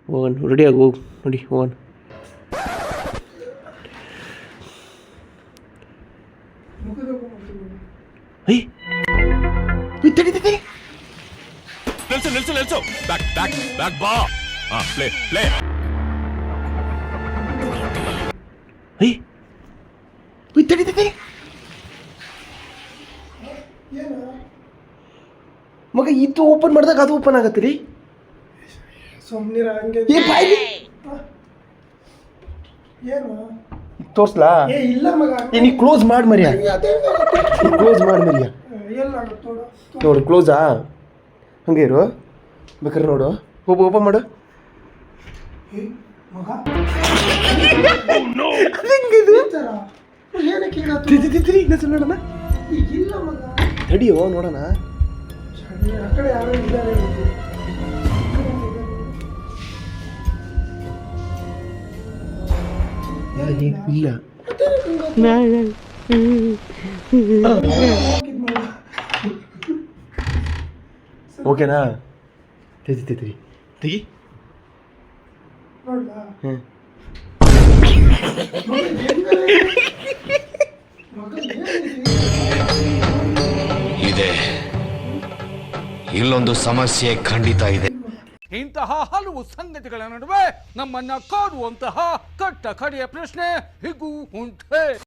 ಹೋಗೋಣ ರೆಡಿಯಾಗಿ ಹೋಗು ನೋಡಿ ಹೋಗೋಣ. ನಿಲ್ಸು ಬ್ಯಾಕ್ ಬಾ. ಪ್ಲೇ ಮಗ ಇದು ಓಪನ್ ಮಾಡಿದಾಗ ಅದು ಓಪನ್ ಆಗತ್ತೆ ರೀ. ಸುಮ್ಮನಿರ ಹಂಗೆ ಏನು ತೋರ್ಸ್ಲಾ? ಇಲ್ಲ ಮಗ, ನೀ ಕ್ಲೋಸ್ ಮಾಡಿ ಮರಿಯ, ಕ್ಲೋಸ್ ಮಾಡಿ ಮರಿಯ. ನೋಡು ಕ್ಲೋಸಾ, ಹಂಗೆ ಇರು ಬೇಕಾದ್ರೆ ನೋಡು. ಓಪನ್ ಮಾಡು ಮಗ. ನೋಡೋಣ. ಇಲ್ಲ ಮಗ, ತಡಿಯೋ ನೋಡೋಣ. ಆ ಕಡೆ ಯಾರೋ ಇದ್ದಾರೆ. ಇಲ್ಲ ಓಕೆನಾ? ತೆಗಿ ನೋಡ್ಲಾ? ಇದೆ, ಇಲ್ಲೊಂದು ಸಮಸ್ಯೆ ಖಂಡಿತ ಇದೆ. ಇಂತಹ ಹಲವು ಸಂಗತಿಗಳ ನಡುವೆ ನಮ್ಮನ್ನ ಕಾಡುವಂತಹ ಕಟ್ಟ ಕಡೆಯ ಪ್ರಶ್ನೆ ಹೀಗೂ ಉಂಟೆ.